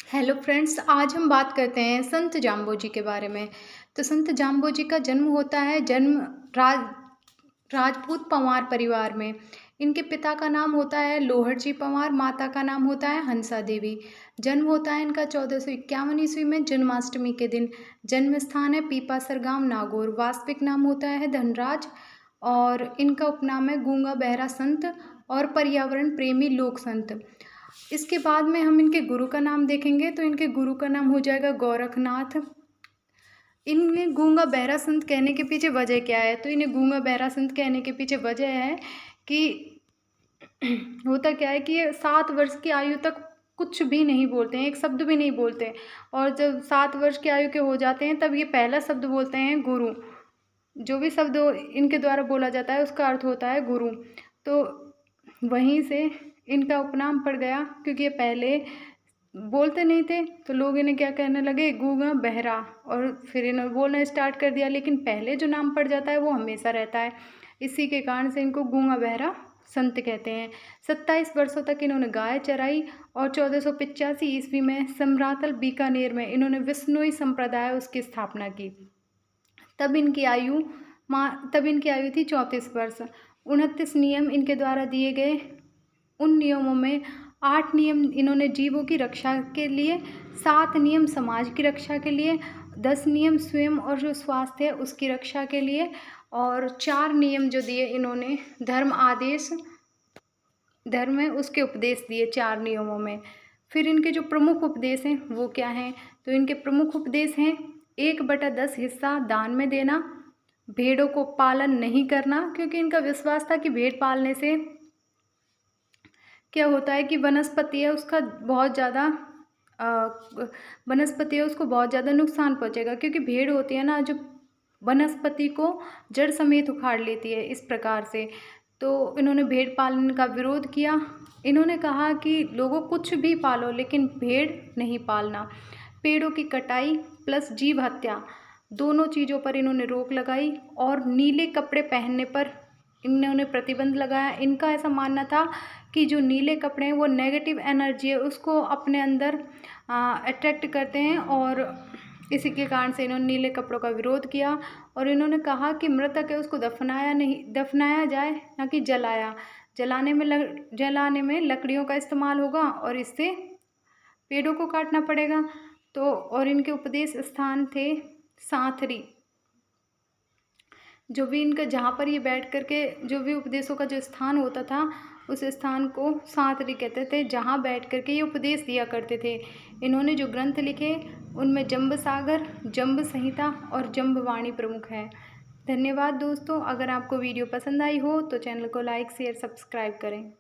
Hello friends, आज हम बात करते हैं संत जाम्बोजी के बारे में। तो संत जाम्बोजी का जन्म होता है राज राजपूत पंवार परिवार में। इनके पिता का नाम होता है लोहड़जी पंवार, माता का नाम होता है हंसा देवी। जन्म होता है इनका 1451 ईस्वी में जन्माष्टमी के दिन। जन्म स्थान है पीपासर गांव नागौर। वास्तविक नाम होता है धनराज और इनका उपनाम है गूंगा बहरा संत और पर्यावरण प्रेमी लोक संत। इसके बाद में हम इनके गुरु का नाम देखेंगे तो इनके गुरु का नाम हो जाएगा गोरखनाथ। इन्हें गूंगा बहरा संत कहने के पीछे वजह क्या है? तो इन्हें गूंगा बहरा संत कहने के पीछे वजह है कि होता क्या है कि ये 7 वर्ष की आयु तक कुछ भी नहीं बोलते हैं, एक शब्द भी नहीं बोलते हैं। और जब 7 वर्ष की आयु के हो जाते हैं तब ये पहला शब्द बोलते हैं गुरु। जो भी शब्द इनके द्वारा बोला जाता है उसका अर्थ होता है गुरु। तो वहीं से इनका उपनाम पड़ गया, क्योंकि ये पहले बोलते नहीं थे तो लोग इन्हें क्या कहने लगे, गूंगा बहरा। और फिर इन्होंने बोलना स्टार्ट कर दिया, लेकिन पहले जो नाम पड़ जाता है वो हमेशा रहता है। इसी के कारण से इनको गूंगा बहरा संत कहते हैं। 27 वर्षों तक इन्होंने गाय चराई और 1485 ईस्वी में समरातल बीकानेर में इन्होंने विश्नोई संप्रदाय उसकी स्थापना की। तब इनकी आयु थी 34 वर्ष। 29 नियम इनके द्वारा दिए गए। उन नियमों में 8 नियम इन्होंने जीवों की रक्षा के लिए, 7 नियम समाज की रक्षा के लिए, 10 नियम स्वयं और जो स्वास्थ्य है उसकी रक्षा के लिए, और 4 नियम जो दिए इन्होंने धर्म है उसके उपदेश दिए 4 नियमों में। फिर इनके जो प्रमुख उपदेश हैं वो क्या हैं? तो इनके प्रमुख उपदेश हैं 1/10 हिस्सा दान में देना, भेड़ों को पालन नहीं करना, क्योंकि इनका विश्वास था कि भेड़ पालने से क्या होता है कि वनस्पति है उसको बहुत ज़्यादा नुकसान पहुंचेगा, क्योंकि भेड़ होती है ना जो वनस्पति को जड़ समेत उखाड़ लेती है, इस प्रकार से। तो इन्होंने भेड़ पालन का विरोध किया। इन्होंने कहा कि लोगों कुछ भी पालो लेकिन भेड़ नहीं पालना। पेड़ों की कटाई प्लस जीव हत्या दोनों चीज़ों पर इन्होंने रोक लगाई, और नीले कपड़े पहनने पर इन्होंने प्रतिबंध लगाया। इनका ऐसा मानना था कि जो नीले कपड़े हैं वो नेगेटिव एनर्जी है उसको अपने अंदर अट्रैक्ट करते हैं, और इसी के कारण से इन्होंने नीले कपड़ों का विरोध किया। और इन्होंने कहा कि मृतक है उसको दफनाया जाए, ना कि जलाया। जलाने में लकड़ियों का इस्तेमाल होगा और इससे पेड़ों को काटना पड़ेगा। तो और इनके उपदेश स्थान थे सांथरी। जो भी इनका जहाँ पर ये बैठ करके जो भी उपदेशों का जो स्थान होता था उस स्थान को सांथरी कहते थे, जहाँ बैठ करके ये उपदेश दिया करते थे। इन्होंने जो ग्रंथ लिखे उनमें जंब सागर, जंब संहिता और जंबवाणी प्रमुख है। धन्यवाद दोस्तों। अगर आपको वीडियो पसंद आई हो तो चैनल को लाइक शेयर सब्सक्राइब करें।